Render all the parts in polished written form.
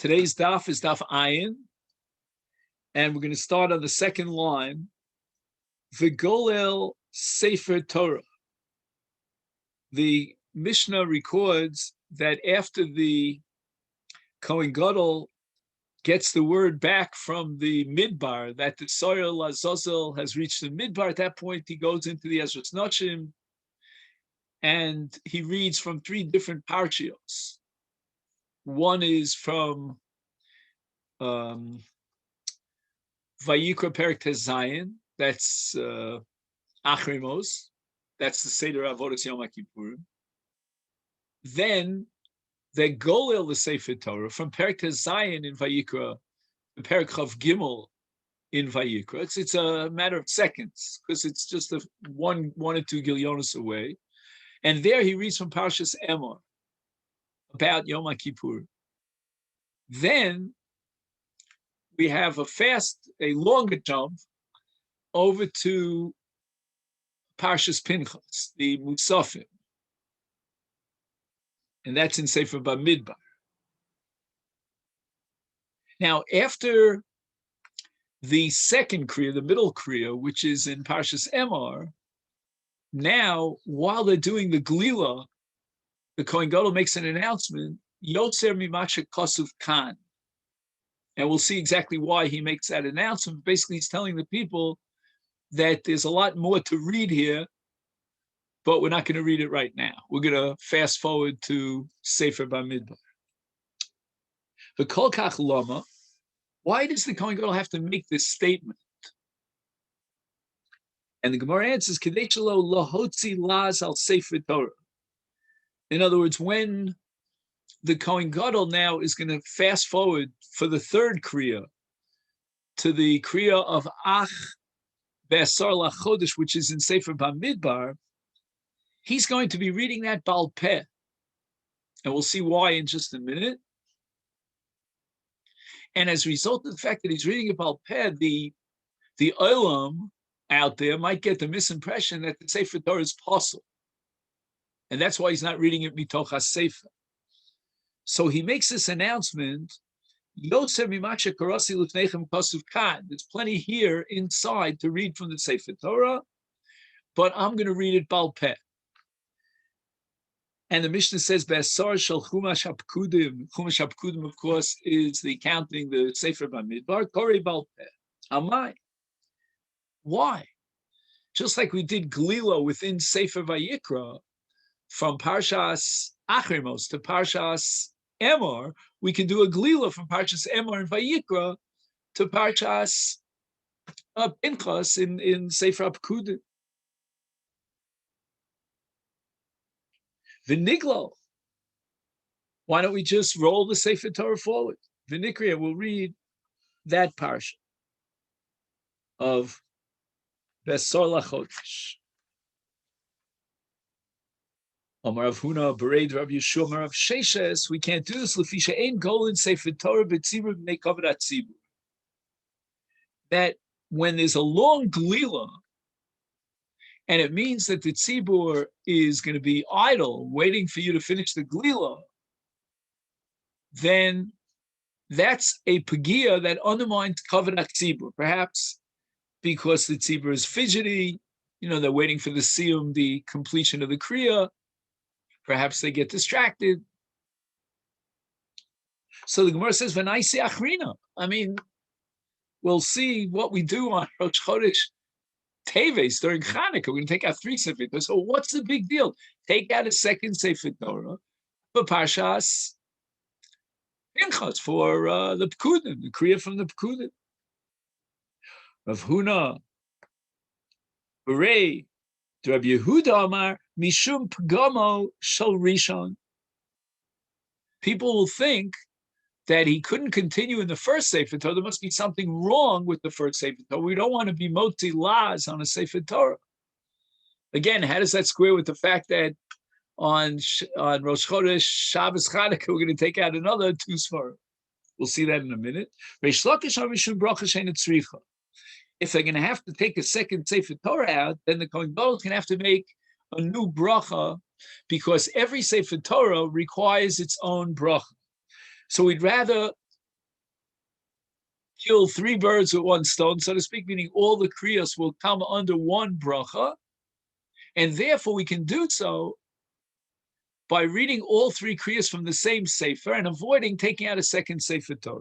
Today's daf is daf ayin, and we're going to start on the second line. V'golel Sefer Torah. The Mishnah records that after the Kohen Gadol gets the word back from the Midbar that the Soil Azazel has reached the Midbar, at that point he goes into the Ezras Nochim and he reads from three different parshios. One is from Vayikra Perek Tezayin, that's Achrimos, that's the Seder Avodas Yom Kippurim. Then they golel the Sefer Torah from Perek Tezayin in Vayikra, to Perek Chav Gimel in Vayikra. It's a matter of seconds because it's just one or two gilyonos away, and there he reads from Parshas Emor about Yom Kippur. Then we have a longer jump over to Parshas Pinchas, the Musafim, and that's in Sefer Bamidbar. Now, after the second Kriya, the middle Kriya, which is in Parshas Emor, now, while they're doing the Glila, the Kohen Gadol makes an announcement, Yotzer Mimashe Kosuf Kan. And we'll see exactly why he makes that announcement. Basically, he's telling the people that there's a lot more to read here, but we're not going to read it right now. We're going to fast forward to Sefer Bamidbar. The Kol Kach Lama, why does the Kohen Gadol have to make this statement? And the Gemara answers, Kedei shelo lahotzi laz al Sefer Torah. In other words, when the Kohen Gadol now is going to fast forward for the third Kriya to the Kriya of Ach Be'asar Lachodesh, which is in Sefer Bamidbar, he's going to be reading that Baal Peh. And we'll see why in just a minute. And as a result of the fact that he's reading a Baal Peh, the Olam out there might get the misimpression that the Sefer Torah is possible. And that's why he's not reading it mitoch ha-Sefer. So he makes this announcement, there's plenty here inside to read from the Sefer Torah, but I'm going to read it Baal Peh. And the Mishnah says, Be'asar shel Chumash HaPkudim. Chumash HaPkudim, of course, is the counting the Sefer Bamidbar, Korei Baal Peh. Amai. Why? Just like we did Glila within Sefer Vayikra, from Parshas Achrimos to Parshas Emor, we can do a Glila from Parshas Emor and Vayikra to Parshas Pinchas in Sefer HaPkudim. V'niglo. Why don't we just roll the Sefer Torah forward? V'nikriya, we'll read that parsha of Besor Lachodesh. Amar Rav Huna, Bereid Rav Yeshua, Amar Rav Sheshes, we can't do this. Lefisha ein golin Sefer Torah b'tzibur b'nei kavod hatzibur. That when there's a long glila, and it means that the tzibur is going to be idle, waiting for you to finish the glila, then that's a pagia that undermines kavod hatzibur. Perhaps because the tzibur is fidgety, they're waiting for the siyum, the completion of the kriya. Perhaps they get distracted. So the Gemara says, "V'naisi achrina." I mean, we'll see what we do on Rosh Chodesh Teves during Chanukah. We're going to take out 3 Sefer Torah. So what's the big deal? Take out a second Sefer Torah for Parshas Pinchas, for the Pekudim, the Kriya from the Pekudim. Rav Huna, Berei, Rabbi Yehuda Amar, Mishum Pagamo Shel Rishon. People will think that he couldn't continue in the first Sefer Torah. There must be something wrong with the first Sefer Torah. We don't want to be motzi laz on a Sefer Torah. Again, how does that square with the fact that on Rosh Chodesh, Shabbos, Chanukah, we're going to take out another 2 Sfarim? We'll see that in a minute. If they're going to have to take a second Sefer Torah out, then the Kohen Gadol is going to have to make a new bracha, because every Sefer Torah requires its own bracha. So we'd rather kill three birds with one stone, so to speak, meaning all the kriyas will come under one bracha, and therefore we can do so by reading all three kriyas from the same sefer and avoiding taking out a second sefer Torah.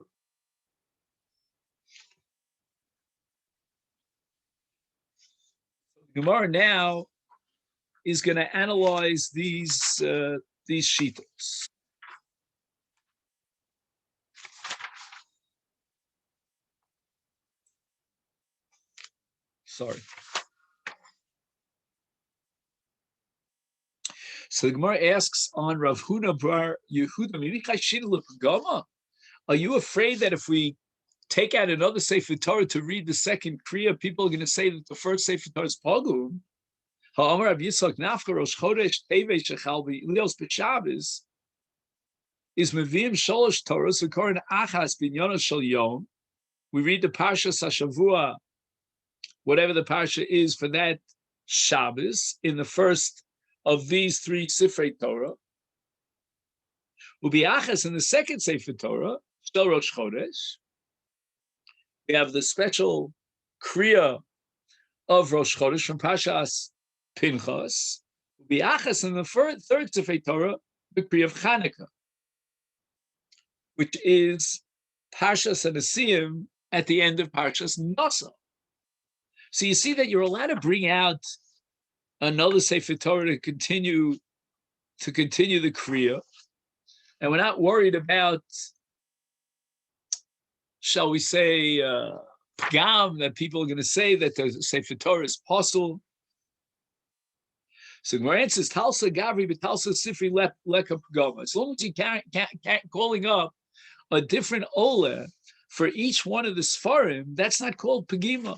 Gemara now is going to analyze these shittos. Sorry. So the Gemara asks on Rav Huna bar Yehuda, are you afraid that if we take out another Sefer Torah to read the second Kriya, people are going to say that the first Sefer Torah is Pogum? Ha'amar Rav Yitzchak Nafka Rosh Chodesh Tevei Shechal B'Ilios B'Shabbos is Meviim Sholosh Torahs V'Korin Achas B'Inyonos Shel Yom. We read the Parsha Sashavua, whatever the Parsha is for that Shabbos, in the first of these three Sifrei Torah. Ubiachas in the second Sefer Torah, Shel Rosh Chodesh, we have the special Kriya of Rosh Chodesh from Pashas Pinchas. Ubiachas in the third Sifrei Torah, the Kriya of Chanukah, which is Pashas Anasiyim at the end of Pashas Nasa. So you see that you're allowed to bring out another Sefer Torah to continue the Kriya, and we're not worried about, shall we say, pgam, that people are going to say that the Sefer Torah is possible. So Gemara answers, Talsa Gavri, but Talsa Sifri Leka Pgama. As long as you can't calling up a different Ola for each one of the Sfarim, that's not called Pagima.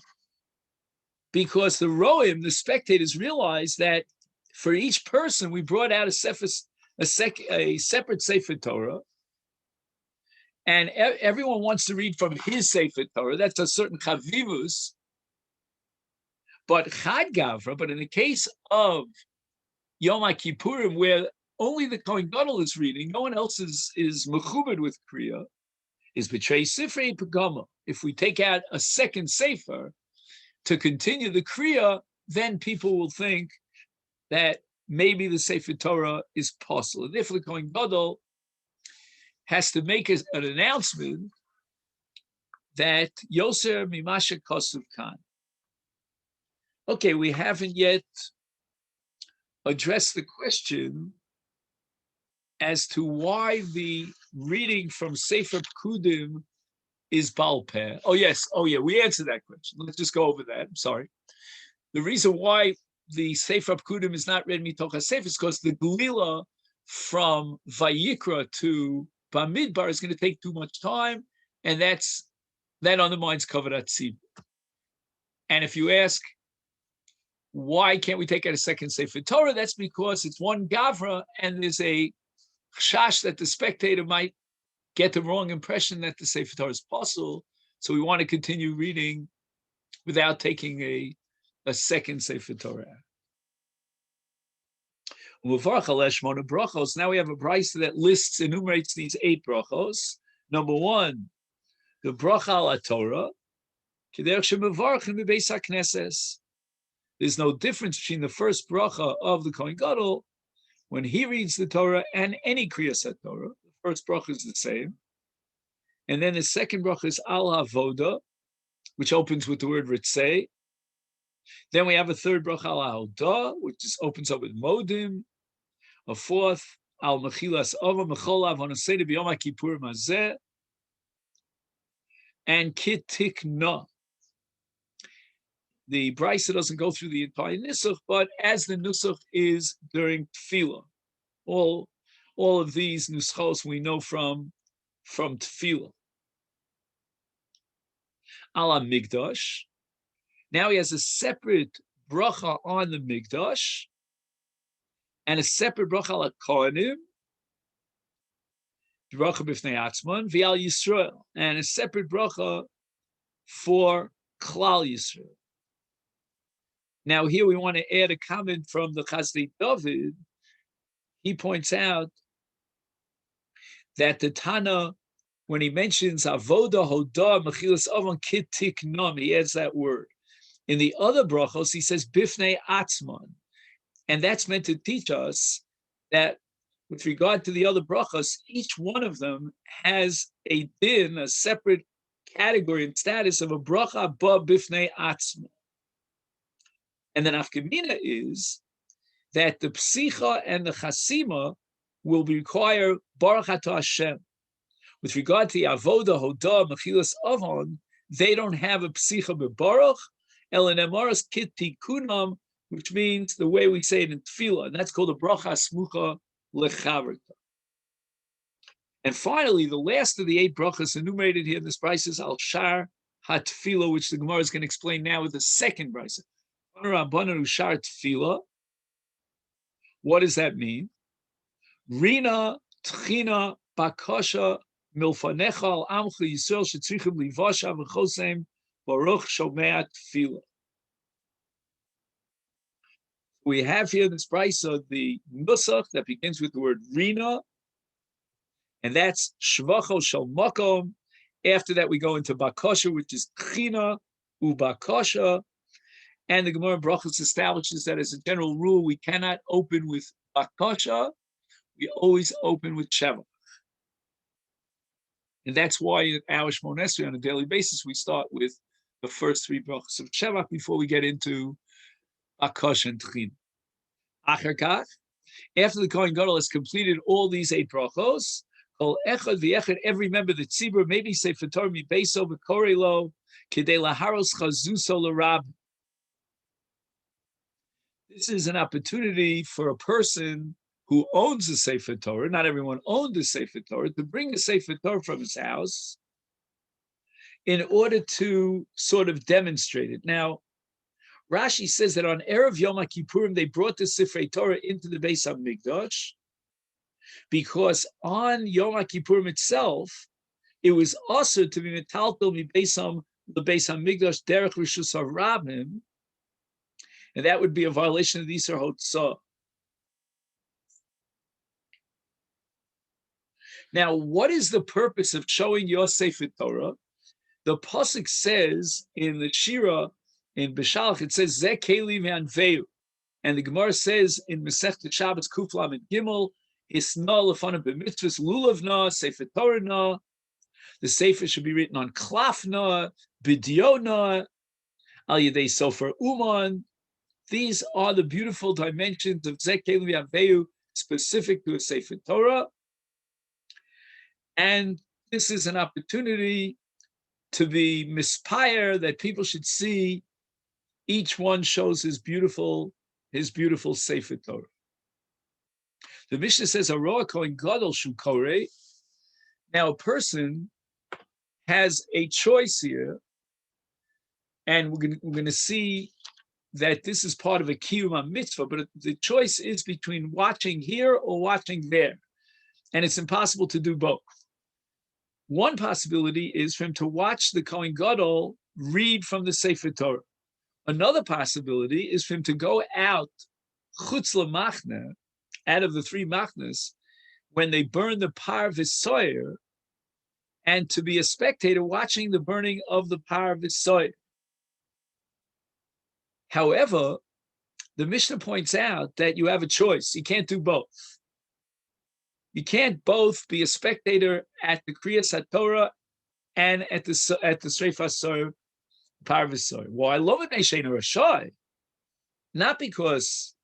Because the Roim, the spectators, realize that for each person we brought out a separate Sefer Torah, and everyone wants to read from his Sefer Torah. That's a certain Chavivus. But Chad Gavra, but in the case of Yoma Kippurim, where only the Kohen Gadol is reading, no one else is mechubed with Kriya, is B'trei Sifrei Pagama. If we take out a second Sefer to continue the Kriya, then people will think that maybe the Sefer Torah is possible. Therefore, the Kohen Gadol has to make an announcement that Yoser Mimasha Kosuv Khan. Okay, we haven't yet addressed the question as to why the reading from Sefer Pekudim is Baal Peh. Oh yeah, we answered that question. Let's just go over that. I'm sorry. The reason why the Sefer Pekudim is not read Mitoch HaSefer is because the Gelila from Vayikra to Bamidbar is going to take too much time, and that undermines Kavadat Tzibur. And if you ask, why can't we take out a second Sefer Torah? That's because it's one Gavra, and there's a chash that the spectator might get the wrong impression that the Sefer Torah is possible. So we want to continue reading without taking a second Sefer Torah. Now we have a brayso that enumerates these 8 brachos. Number 1, the bracha al Torah. There's no difference between the first bracha of the Kohen Gadol when he reads the Torah and any Kriyas Torah. The first bracha is the same. And then the second bracha is al havoda, which opens with the word ritzei. Then we have a third bracha al ha'odah, which opens up with modim. A fourth, al mechilas ava mecholav hanaseda b'yom ha'kippur mazeh. And kitikna. The brayso doesn't go through the entire nusach, but as the nusach is during tefillah, all of these nuschos we know from tefillah. Ala migdash. Now he has a separate bracha on the migdash and a separate bracha ala kohanim, bracha b'fnei atzman, v'al Yisrael, and a separate bracha for Klal Yisrael. Now here we want to add a comment from the Chasdei David. He points out that the Tana when he mentions avoda, hoda, mechilas avon, kitiknom, he adds that word. In the other brachos, he says bifnei atzman. And that's meant to teach us that with regard to the other brachos, each one of them has a din, a separate category and status of a bracha ba bifnei atzma. And the nafkamina is that the psicha and the chasima will require baruch atah Hashem. With regard to the avoda, hoda, mechilas avon, they don't have a psicha bebaruch, elenemaras kit tikunam, which means the way we say it in tefillah, and that's called a bracha smucha lechaverta. And finally, the last of the 8 brachas enumerated here in this brisa is al shar hatfila, which the Gemara is going to explain now with the second brisa. Shar tefila. What does that mean? Rina tchina bakasha milfanecha al amcha Yisrael shetzrichim livasha v'chosem baruch shomea tefila. We have here in this brisa the nusach that begins with the word rina, and that's shvacho shel makom. After that, we go into bakasha, which is tchina ubakasha, and the Gemara Brachos establishes that as a general rule, we cannot open with bakasha; we always open with sheva, and that's why in our Shmon Esrei on a daily basis we start with the first 3 brachos of sheva before we get into Akash and Tchin. Acharkach, after the Kohen Gadol has completed all these 8 brachos, kol echad v'echad, every member of the tzibur, maybe sefer Torah mi beiso v'korelo kidei laharos chazuso l'rab. This is an opportunity for a person who owns a sefer Torah. Not everyone owned a sefer Torah, to bring a sefer Torah from his house in order to sort of demonstrate it. Now, Rashi says that on Erev Yom Kippurim, they brought the Sifrei Torah into the Beis HaMikdash because on Yom Kippurim itself, it was also to be metaltel mi the Beis HaMikdash derech rishus harabim, and that would be a violation of the Isur Hotzah. Now, what is the purpose of showing your Sefer Torah? The pasuk says in the Shira, in Beshalach, it says, Zeh keli me'anveu. And the Gemara says in Masechet Shabbos Kuf Lamed Gimel, Isna lefanav b'mitzvahs lulavna, Sefer Torah na. The Sefer should be written on klafna, bidyona, al yedei sofer uman. These are the beautiful dimensions of Zeh keli me'anveu specific to a Sefer Torah. And this is an opportunity to be mispire, that people should see each one shows his beautiful Sefer Torah. The Mishnah says, "Aroa kohen gadol shu koreh." Now, a person has a choice here, and we're going to see that this is part of a kiyum mitzvah. But the choice is between watching here or watching there, and it's impossible to do both. One possibility is for him to watch the kohen gadol read from the Sefer Torah. Another possibility is for him to go out, chutz lemachne, out of the 3 machnes, when they burn the par v'soyer, and to be a spectator watching the burning of the par v'soyer. However, the Mishnah points out that you have a choice. You can't do both. You can't both be a spectator at the Kriyas HaTorah and at the Sreif HaSoyer, Parvisoy. Why? Not because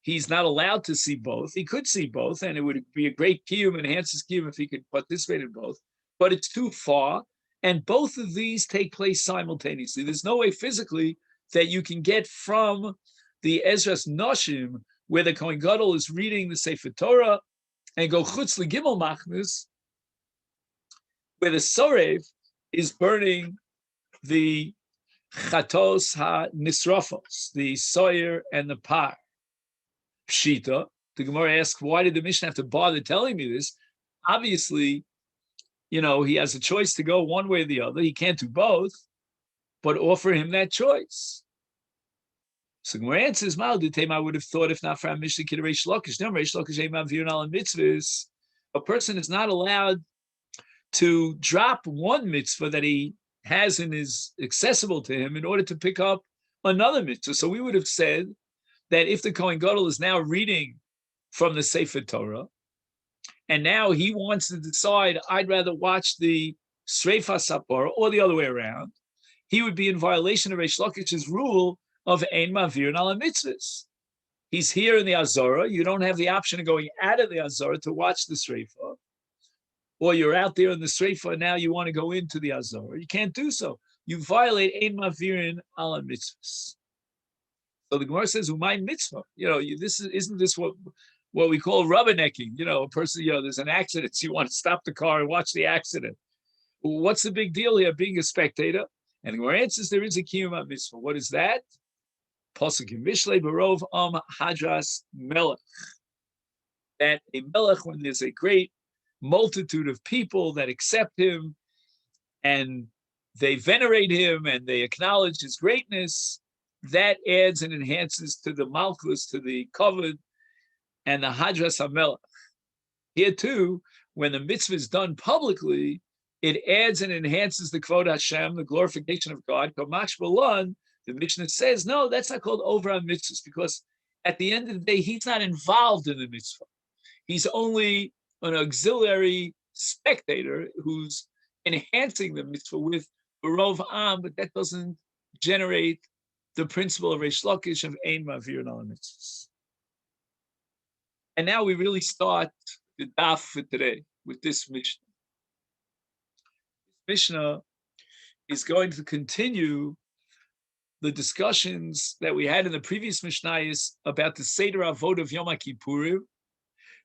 he's not allowed to see both. He could see both, and it would be a great kiyum, enhance his kiyum if he could participate in both. But it's too far, and both of these take place simultaneously. There's no way physically that you can get from the Ezras Noshim, where the Kohen Gadol is reading the Sefer Torah, and go chutz legimel machnes, where the Sorev is burning the chatos ha-nisrafos, the soyer and the par. Pshita, the Gemara asks, why did the Mishnah have to bother telling me this? Obviously, he has a choice to go one way or the other. He can't do both, but offer him that choice. So Gemara answers, I would have thought, if not for our Mishnah, Kid Reish Lakish, no, Reish Lakish, mitzvahs, a person is not allowed to drop one mitzvah that he has and is accessible to him in order to pick up another mitzvah. So we would have said that if the Kohen Gadol is now reading from the Sefer Torah, and now he wants to decide, I'd rather watch the Sreifa Sapor or the other way around, he would be in violation of Reish Lakish's rule of Ein Mavir Ala Mitzvahs. He's here in the Azara. You don't have the option of going out of the Azara to watch the Sreifa. Or you're out there in the Sreifa and now you want to go into the Azara. You can't do so. You violate Ein Mavir Ala Mitzvahs. So the Gemara says, "Umay mitzvah." Isn't this what we call rubbernecking? A person, there's an accident, so you want to stop the car and watch the accident. Well, what's the big deal here, being a spectator? And the Gemara answers, there is a kiyum mitzvah. What is that? Pasuk in Mishlei Barov Hadras Melech. That a Melech, when there's a great multitude of people that accept him and they venerate him and they acknowledge his greatness, that adds and enhances to the Malchus, to the Kavod, and the Hadras HaMelech. Here too, when the mitzvah is done publicly, it adds and enhances the Kvod Hashem, the glorification of God. Kamash Balan, the Mishnah says, no, that's not called over on mitzvahs, because at the end of the day, he's not involved in the mitzvah. He's only an auxiliary spectator who's enhancing the mitzvah with Barov Am, but that doesn't generate the principle of Reish Lakish of Ein Mavir Ala Mitzvahs. And now we really start the daf for today with this Mishnah. This Mishnah is going to continue the discussions that we had in the previous Mishnayos about the Seder Avod of Yom Kippurim.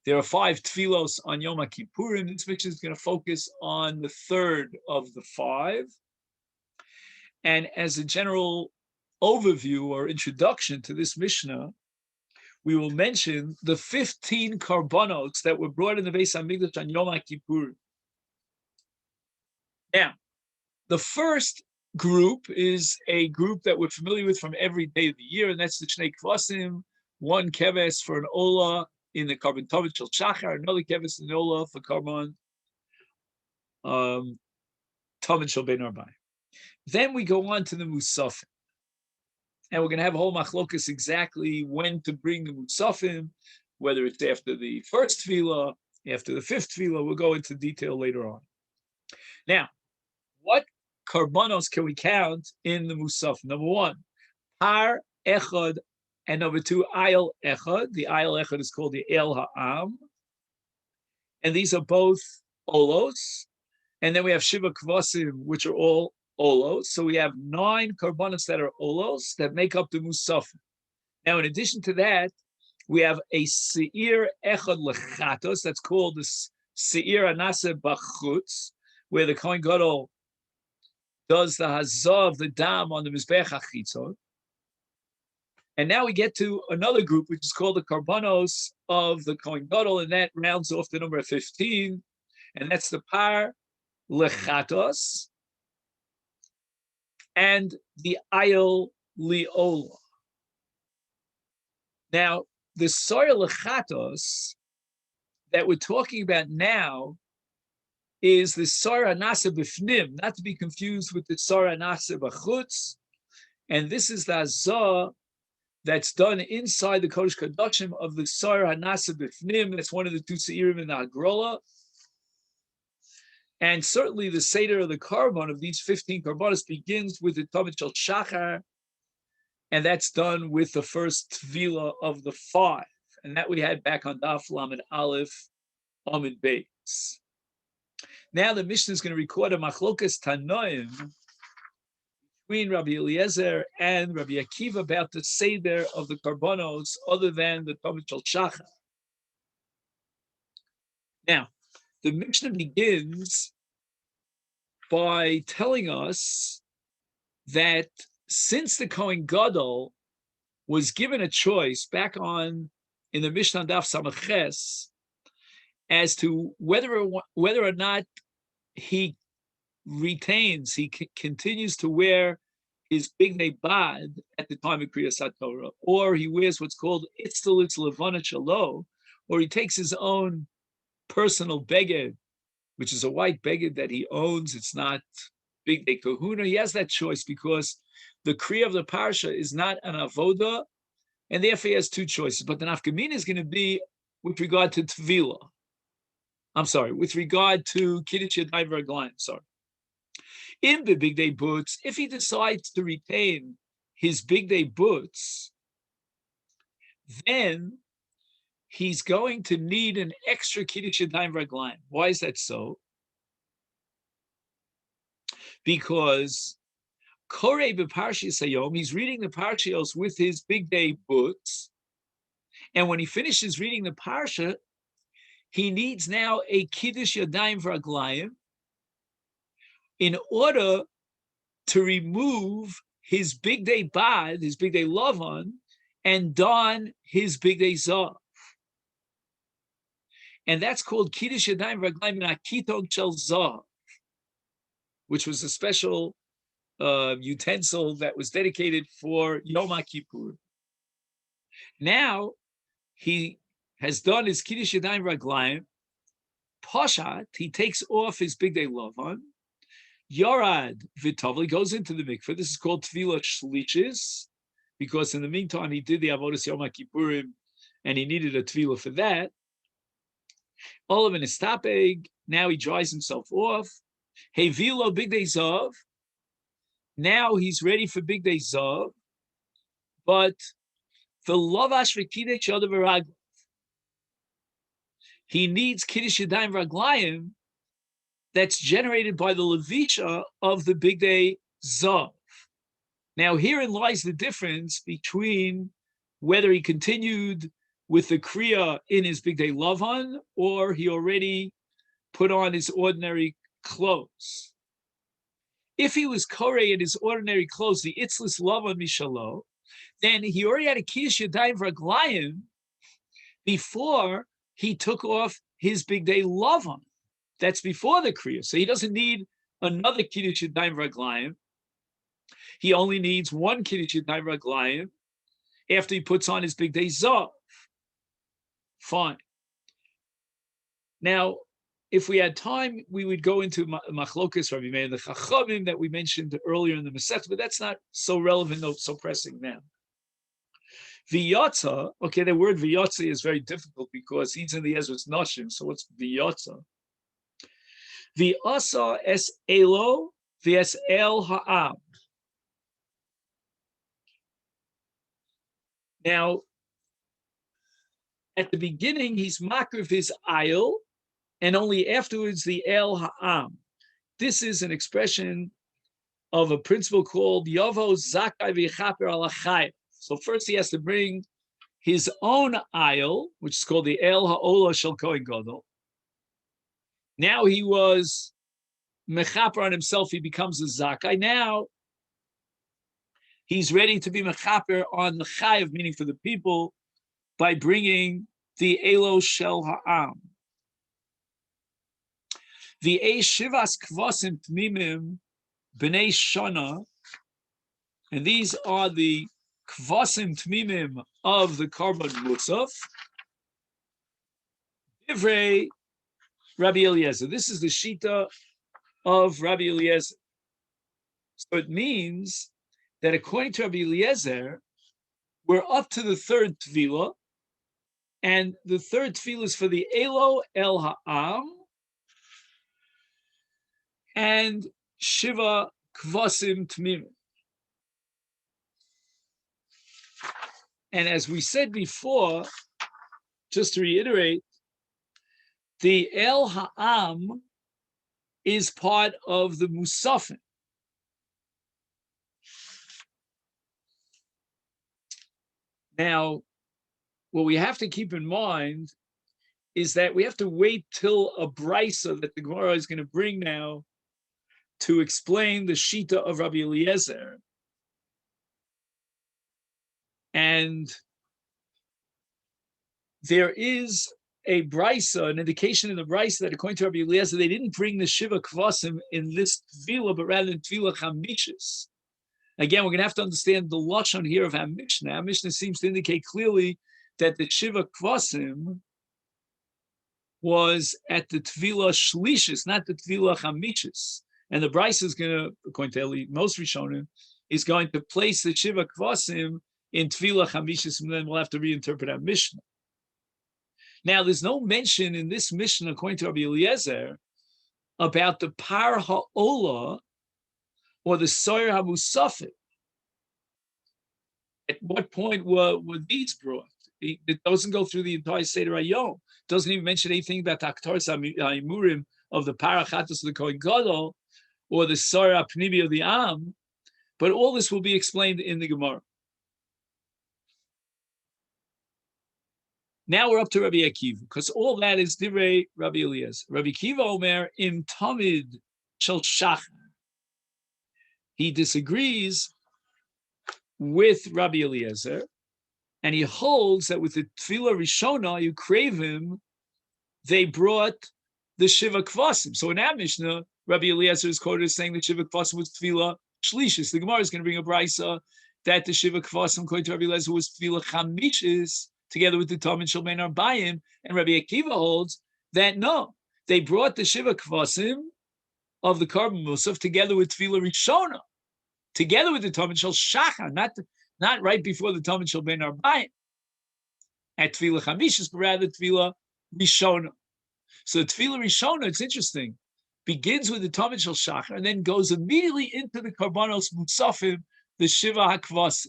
There are 5 tfilos on Yom Kippurim. This Mishnah is going to focus on the third of the 5. And as a general overview or introduction to this Mishnah, we will mention the 15 karbonos that were brought in the Beis HaMikdash on Yom Kippur. Now, the first group is a group that we're familiar with from every day of the year, and that's the Shnei Kvasim, 1 keves for an Ola in the Karban Tovit Shel Shachar, another keves in the Ola for Karban Tovit Shel Ben Arbai. Then we go on to the Musafim. And we're going to have a whole machlokas exactly when to bring the Musafim, whether it's after the first tefillah, after the 5th tefillah. We'll go into detail later on. Now, what karbanos can we count in the Musafim? Number 1, Par Echad, and number 2, Ayel Echad. The Ayel Echad is called the El Ha'am. And these are both Olos. And then we have Shiva Kvasim, which are all Olos. So we have 9 karbanos that are Olos that make up the Musafim. Now, in addition to that, we have a Seir Echad Lechatos, that's called the Seir Anase Bachutz, where the Kohen Gadol does the Hazav, the Dam on the Mizbech HaChitzon. And now we get to another group, which is called the karbanos of the Kohen Gadol, and that rounds off the number 15, and that's the Par Lechatos and the Ayel Liola. Now, the Soyer Lechatos that we're talking about now is the Soyer Anase B'fnim, not to be confused with the Soyer Anase B'chutz. And this is the Azah that's done inside the Kodesh Kodashim of the Soyer Anase B'fnim. That's one of the 2 Seirim in the Agrola. And certainly the Seder of the Karban of these 15 Karbanos begins with the Tovit Shel Shachar, and that's done with the first Tvila of the 5. And that we had back on Daf Lamed Aleph Amid Beis. Now the Mishnah is going to record a Machlokas Tanoim between Rabbi Eliezer and Rabbi Akiva about the Seder of the Karbanos other than the Tovit Shel Shachar. Now, the Mishnah begins by telling us that since the Kohen Gadol was given a choice back on in the Mishnah Daf Samaches as to whether or not he continues to wear his bignei bad at the time of Kriyas HaTorah, or he wears what's called Itztalitz Levana Shalo, or he takes his own personal beged which is a white beged that he owns. It's not big day kahuna. He has that choice because the kriya of the parsha is not an avoda, and therefore he has two choices. But the nafkamina is going to be with regard to tvila. I'm sorry, with regard to kiddush yadayim v'raglayim. Sorry. In the big day boots, if he decides to retain his big day boots, then he's going to need an extra kiddush yadayim v'raglayim. Why is that so? Because Korei b'Parshas Hayom, he's reading the Parshios with his big day boots, and when he finishes reading the Parsha, he needs now a kiddush yadayim v'raglayim in order to remove his big day bad, his big day lavan, and don his big day zav. And that's called kiddush yadayim v'raglayim in akitog shel zav, which was a special utensil that was dedicated for Yoma Kippur. Now he has done his kiddush yadayim v'raglayim. Poshat, he takes off his big day lavan. Yorad v'tovli goes into the mikveh. This is called tvila shlishis, because in the meantime he did the avodas Yoma Kippurim, and he needed a tvila for that. All of an istapeg. Now he dries himself off. Hey vilo big day zav. Now he's ready for big day zav, but the lavash v'kiddush yadav v'raglav, he needs kiddush yadayim v'raglayim that's generated by the levisha of the big day zav. Now herein lies the difference between whether he continued with the kriya in his big day lavan or he already put on his ordinary clothes. If he was korei in his ordinary clothes, the itzlis lavan mishalo, then he already had a kiddush yadayim v'raglayim before he took off his big day lavan. That's before the kriya, so he doesn't need another kiddush yadayim v'raglayim. He only needs one kiddush yadayim v'raglayim after he puts on his big day zav. Fine. Now, if we had time, we would go into machlokas Rabbi Meir and the Chachamim that we mentioned earlier in the Masechet, but that's not so relevant, no, so pressing now. V'yotza, okay, the word v'yotza is very difficult because he's in the Ezra's Noshim, so what's v'yotza? V'asa es elo v'es el ha'am. Now, at the beginning, he's makriv his ayil, and only afterwards the el ha'am. This is an expression of a principle called yovo zakai v'chaper al ha'chayim. So first he has to bring his own ayil, which is called the el ha'ola shel kohen gadol. Now he was mechaper on himself, he becomes a zakai. Now he's ready to be mechaper on the chayiv, meaning for the people, by bringing the elo shel ha'am. The shivas kvasim tmimim b'nei shana, and these are the kvasim tmimim of the karban musaf. Divrei Rabbi Eliezer. This is the shita of Rabbi Eliezer. So it means that according to Rabbi Eliezer, we're up to the third tefillah, and the third tefillah is for the elo el ha'am and shiva kvasim tmimim. And as we said before, just to reiterate, the el ha'am is part of the musafim. Now, what we have to keep in mind is that we have to wait till a brisa that the Gemara is going to bring now to explain the shita of Rabbi Eliezer. And there is a brisa, an indication in the brisa that according to Rabbi Eliezer, they didn't bring the shiva kvasim in this tefillah, but rather in tefillah chamishis. Again, we're going to have to understand the lashon here of HaMishnah. HaMishnah seems to indicate clearly that the shiva kvasim was at the Tvila Shlishis, not the Tvila Chamishis. And the Bryce is going to, according to most Rishonim, is going to place the Shiva Kvasim in Tvila Chamishis, and then we'll have to reinterpret our Mishnah. Now, there's no mention in this Mishnah, according to Rabbi Eliezer, about the Par Ha'ola or the Soyer HaMusafik. At what point were these brought? It doesn't go through the entire Seder Hayom. It doesn't even mention anything about the Aktaras HaImurim of the Parachatos of the Kohen Gadol or the Soyer HaPnimi of the Am, but all this will be explained in the Gemara. Now we're up to Rabbi Akiva, because all that is Divrei Rabbi Eliezer. Rabbi Akiva Omer im Tamid shel Shachar. He disagrees with Rabbi Eliezer, and he holds that with the Tefillah Rishona, you crave him, they brought the Shiva Kvasim. So in our Mishnah, Rabbi Eliezer is quoted as saying the Shiva Kvasim was Tefillah Shlishis. The Gemara is going to bring a brisa that the Shiva Kvasim, according to Rabbi Eliezer, was Tefillah Chamishis, together with the Talmud Shalbein Arbayim, and Rabbi Akiva holds that no, they brought the Shiva Kvasim of the Karban Musaf together with Tefillah Rishona, together with the Talmud Shal Shachar, not right before the Talmud Shalbein Arbayim at Tefillah Chamishis, but rather Tefillah Rishona. So Tefillah Rishona, it's interesting, begins with the Talmud Shal Shachar and then goes immediately into the Karbanos Musafim, the Shiva HaKvasim.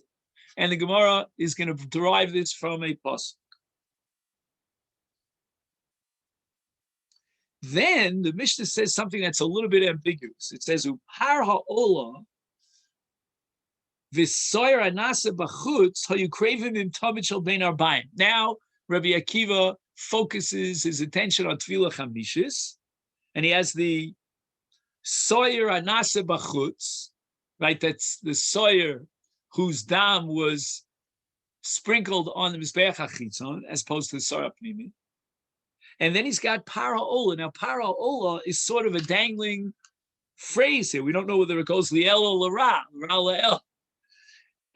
And the Gemara is going to derive this from a pasuk. Then the Mishnah says something that's a little bit ambiguous. It says, "Upar ha'ola v'soyer anasa b'chutz ha'yukravim im tamid shel bein arbaim." Now Rabbi Akiva focuses his attention on Tefillah Chamishis, and he has the soyer anasa b'chutz, right? That's the soyer whose dam was sprinkled on the Mizbeach HaChitzon, as opposed to the Sarah Pnimi. And then he's got Para Ola. Now, Para Ola is sort of a dangling phrase here. We don't know whether it goes Liel or Lara, La'el.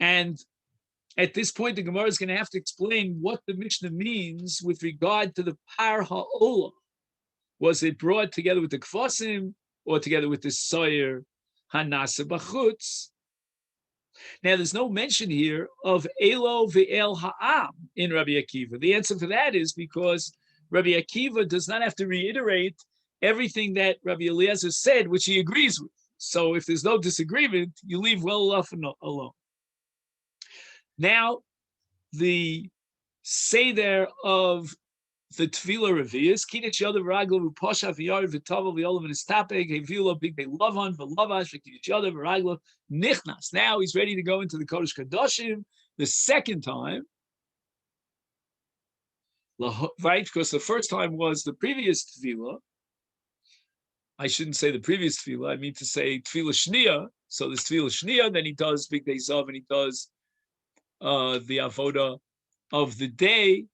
And at this point, the Gemara is going to have to explain what the Mishnah means with regard to the Para Ola. Was it brought together with the Kvasim or together with the Soyer Hanasa B'chutz? Now, there's no mention here of Elo ve'el ha'am in Rabbi Akiva. The answer for that is because Rabbi Akiva does not have to reiterate everything that Rabbi Eliezer said, which he agrees with. So if there's no disagreement, you leave well enough alone. Now, the Seder of the Tefillah Revius, Kiddush Yoda V'Ragla V'Posha V'Yar V'Tavel V'Olam V'Nistapeg Hevila Big Day Lavan V'Lavash V'Kiddush Yoda V'Ragla Nichnas. Now he's ready to go into the Kodesh Kadoshim the second time, right? Because the first time was the previous Tefillah. I shouldn't say the previous Tefillah. I mean to say Tefillah Shnia. So there's Tefillah Shnia, then he does Big Day Zav, and he does the Avoda of the day.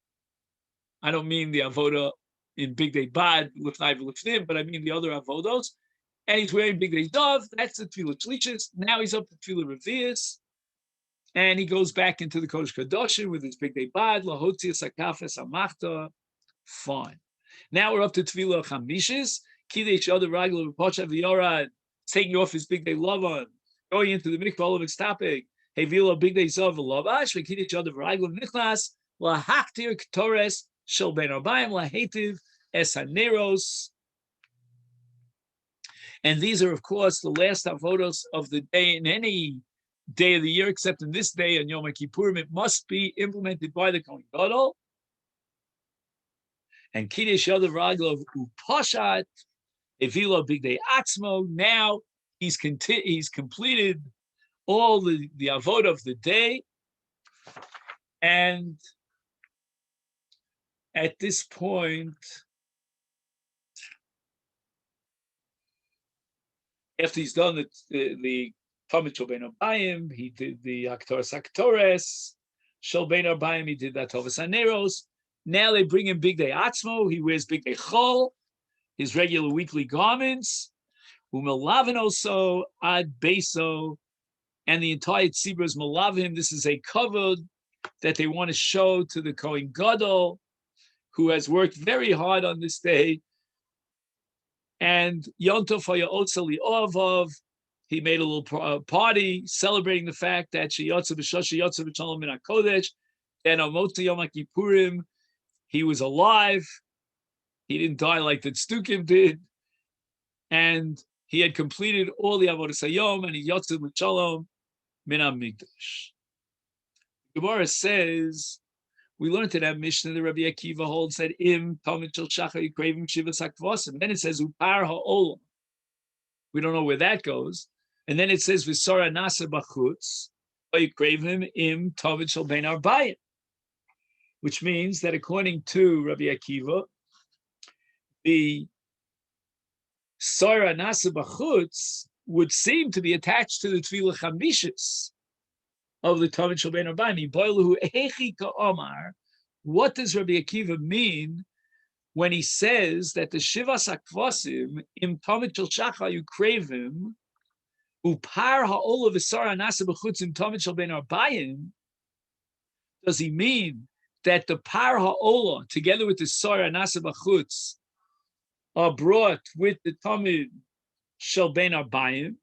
I don't mean the avoda in Big Day Bad, Lifnai V'Lifnim, but I mean the other avodos. And he's wearing Big Day Dove. That's the Tefillah Shlishis. Now he's up to Tefillah Revius. And he goes back into the Kodesh Kadoshim with his Big Day Bad, Lahotzias Hakafes Amachta. Fine. Now we're up to Tefillah Chamishis. Kidesh Yoda Ragla V'Pocha V'Yorad. Taking off his Big Day Lavan. Going into the Mikvah of Ixtapeg. Hevila Big Day Zav V'Lavash. V'Kidesh Yoda Ragla V'Nichnas. Lahaktir Ketores. Shel ben arbayim lahetiv es haneros. And these are, of course, the last avodos of the day in any day of the year, except in this day on Yom Kippurim. It must be implemented by the Kohen Gadol. And Kiddush Yoda Ragla Upashat Evila Big Day Atzmo. Now he's completed all the avod of the day, and at this point, after he's done the Talmud Shalbein Arbayim, he did the Aktoras Aktores, Shalbein Arbayim, he did that Tovas Haneros. Now they bring him Big Day Atzmo, he wears Big Day Chol, his regular weekly garments, Umelavinoso Ad Beso, and the entire Tzibur is Melavim. This is a cover that they want to show to the Kohen Gadol. who has worked very hard on this day. And Yontov Hayaotzali Ovov, he made a little party celebrating the fact that she Yotza B'Shosha Yotza B'Shalom Min HaKodesh, and on Motzi Yom Kippurim, he was alive. He didn't die like the Tzdukim did. And he had completed all the Avodas Hayom, and he Yotza B'Shalom Min HaMikdash. Gemara says, we learned in that Mishnah that Rabbi Akiva holds that im Talmid Shel Shachar Yikravim Shivas HaKvosim. Then it says Upar HaOlam. We don't know where that goes. And then it says V'Sora Nasa B'Chutz Yikravim im Talmid Shel Ben Arbayim, which means that according to Rabbi Akiva, the Sora Nasa B'Chutz would seem to be attached to the Tefillah Chamishis of the Talmid Shel Ben Arbayim. Boiluhu Echi Ka'omar. What does Rabbi Akiva mean when he says that the Shivas HaKvosim im Talmid Shel Shachar Yukravim upar ha'ola v'sara nasa b'chutz im Talmid Shel Ben Arbayim? Does he mean that the par ha'ola together with the sara nasa b'chutz are brought with the Talmid Shel Ben Arbayim?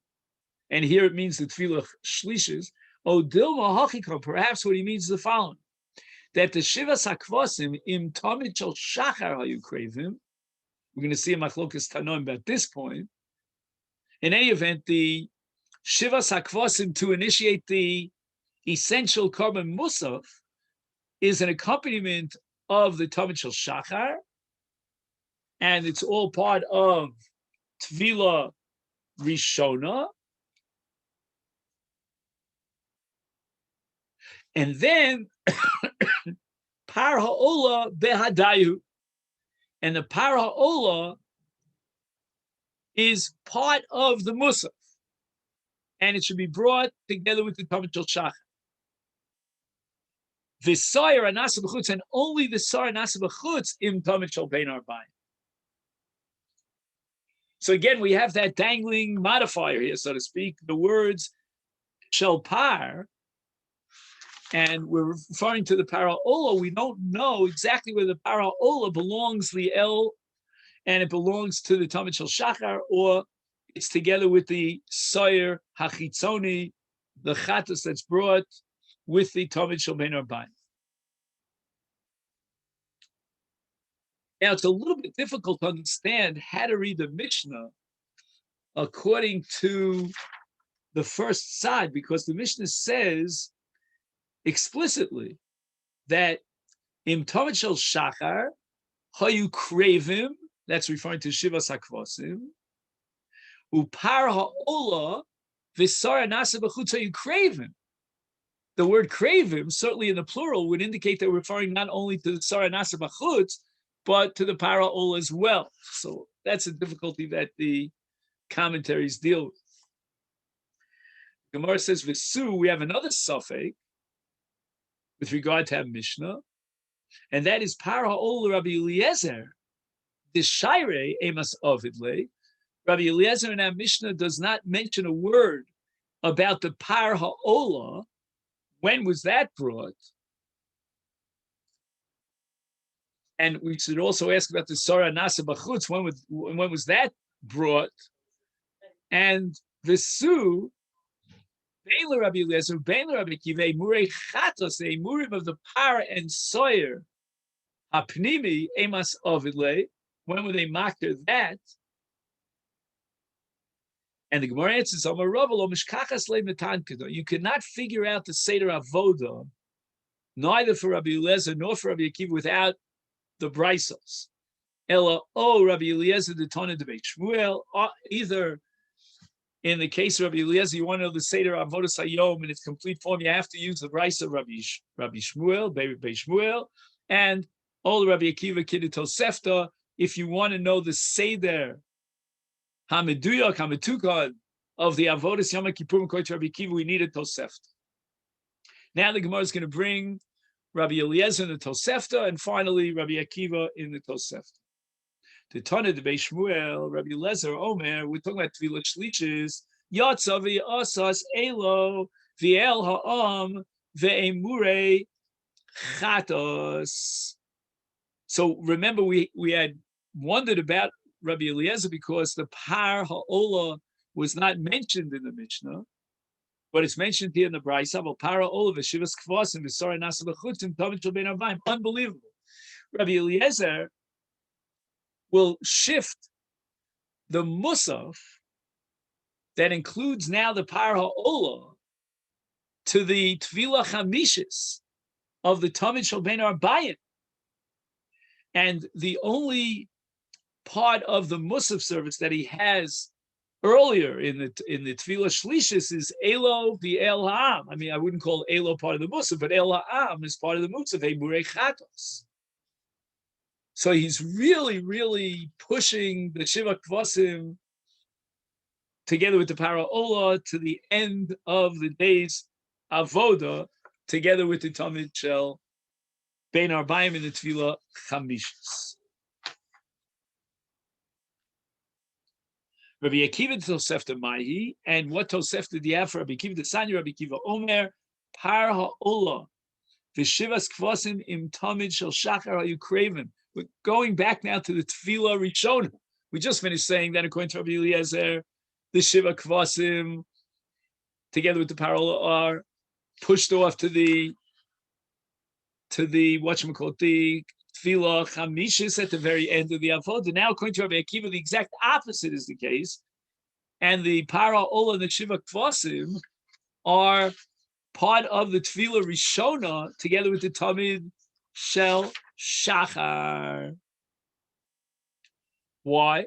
And here it means the Tefillah Shlishis. O Dilma Hachikam, perhaps what he means is the following: that the Shivas HaKvosim im Talmid Shel Shachar HaYukravim, we're going to see a Machlokas Tanoim about this point. In any event, the Shivas HaKvosim to initiate the essential Korban Musaf is an accompaniment of the Talmid Shel Shachar, and it's all part of Tvila Rishona. And then Par Ha'ola Behadayu. And the Par Ha'ola is part of the Musaf. And it should be brought together with the Talmid Shel Shachar. The Sayar Anasa B'chutz, and only the Sayar Anasa B'chutz im Talmid Shel Ben Arbayim. So again, we have that dangling modifier here, so to speak, the words Shel Par. And we're referring to the Para Ola. We don't know exactly where the Para Ola belongs, the El, and it belongs to the Talmid Shel Shachar, or it's together with the Sayer Hachitzoni, the Chatas that's brought with the Talmid Shel Ben Arbayim. Now, it's a little bit difficult to understand how to read the Mishnah according to the first side, because the Mishnah says explicitly that im Talmid Shel Shachar hayu kravim, that's referring to Shivas HaKvosim, upar ha'ola v'sara nasa b'chutz hayu kravim. The word kravim, certainly in the plural, would indicate that we're referring not only to the sara nasa b'chutz, but to the para ola as well. So that's a difficulty that the commentaries deal with. Gemara says v'su, we have another suffix with regard to our Mishnah, and that is Par Ha'ol Rabbi Eliezer, the Shaire Emas Ovidle. Rabbi Eliezer in our Mishnah does not mention a word about the Par Ha'ola. When was that brought? And we should also ask about the Sora Nasa B'chutz. When was that brought? And the Su, Baila Rabbi Eliezer, Baila Rabbi Akiva, Murei Chatos, the Murim of the Par and Sawyer, Apnimi, Emas Ovidle. When were they mocked that? And the Gemara answers, you cannot figure out the Seder Avoda, neither for Rabbi Eliezer nor for Rabbi Akiva, without the Brisos. Ella, Rabbi Eliezer, the Tana de Beit Shmuel, either in the case of Rabbi Eliezer, you want to know the Seder Avodas Hayom in its complete form, you have to use the Brisa of Rabbi Shmuel, Beit Shmuel, and all Rabbi Akiva Kiddush Tosefta. If you want to know the Seder Hamiduyak, Hamitukan of the Avodas Yom Kippurim according to Rabbi Akiva, we need a Tosefta. Now the Gemara is going to bring Rabbi Eliezer in the Tosefta, and finally Rabbi Akiva in the Tosefta. The Tana de Beit Shmuel, Rabbi Eliezer Omer, we're talking about Tefillah Shlichis, Yatsa v'asas elo v'el ha'am ve'emurei chatos. So remember, we had wondered about Rabbi Eliezer because the par ha'ola was not mentioned in the Mishnah, but it's mentioned here in the Brisa. Par ha'ola v'shivas kvasim v'sara nasa b'chutzim tamid shel bein arbaim. Unbelievable. Rabbi Eliezer will shift the musaf that includes now the par ha'ola to the tefillah chamishis of the tamid shel bein arbaim. And the only part of the musaf service that he has earlier in the tefillah shlishis is elo v'el ha'am. I mean, I wouldn't call elo part of the musaf, but el ha'am is part of the musaf. Murei chatos. So he's really, really pushing the shiva kvasim together with the para ola to the end of the day's avoda, together with the tamid shel bein arbaim in the tefillah chamishis. Rabbi Akiva Tosefta Maihi, and what Tosefta Diaf Rabbi Akiva Desanya Rabbi Akiva Omer Par Ha'ola V'Shivas Kvasim Im Tamid Shel Shachar HaYukravim. We're going back now to the Tefillah Rishona. We just finished saying that according to Rabbi Eliezer, the Shiva Kvasim together with the Par Ha'ola are pushed off to the whatchamacallit, the Tefillah Chamishis at the very end of the Avodah. Now, according to Rabbi Akiva, the exact opposite is the case. And the Para Ola and the Shiva Kvasim are part of the Tefillah Rishona together with the Tamid Shel Shachar. Why?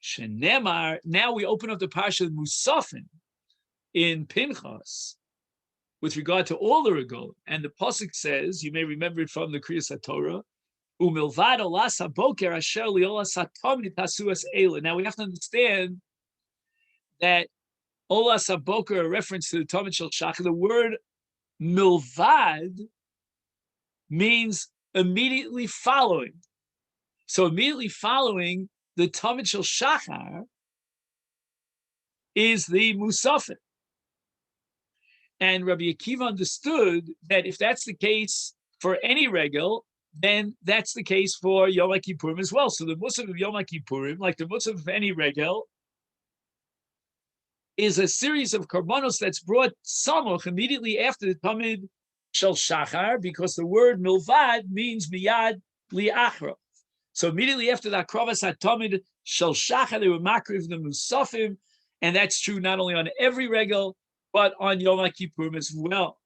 Shenemar, now we open up the Parsha Musafin in Pinchas with regard to all the regalim. And the pasuk says, you may remember it from the Kriyas HaTorah, Umilvad olas haboker asher liolas hatamid tasuas eila. Now we have to understand that olas haboker, a reference to the Tamid Shel Shachar, the word milvad means immediately following. So immediately following the Tamid Shel Shachar is the Musafin. And Rabbi Akiva understood that if that's the case for any regel, then that's the case for Yom Kippurim as well. So the Musaf of Yom Kippurim, like the Musaf of any regel, is a series of karbanos that's brought samoch immediately after the Tamid Shel Shachar, because the word milvad means miyad li'achra. So immediately after the Akravas HaTamid Shel Shachar, they were makriv the Musafim, and that's true not only on every regel, but on Yom Kippurim as well.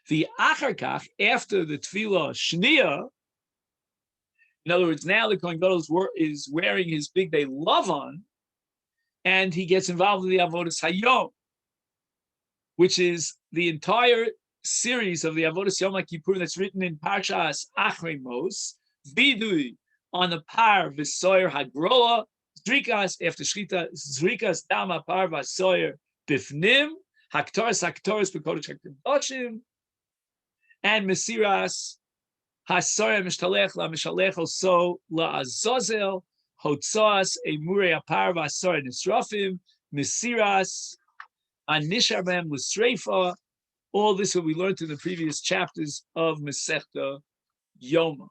The Acharkach, after the Tefillah Shniya, in other words, now the Kohen Gadol is wearing his big day lavan, and he gets involved in the Avodas Hayom, which is the entire series of the Avodas Yom Kippurim that's written in Parshas Achrei Mos, Vidui on the Par V'Soyer Hagroa, Zrikas after Shchita, Zrikas Dama Par V'Soyer Bifnim, Haktoras B'Kodesh HaKadoshim, and Mesiras Hasoyer Mishtalech La Mishalech Oso La Azazel, Hotzas Emurei Apar V'Asoyer Nisrafim, Mesiras Anishar B'Hem L'Sreifa. All this what we learned in the previous chapters of Masechet Yoma.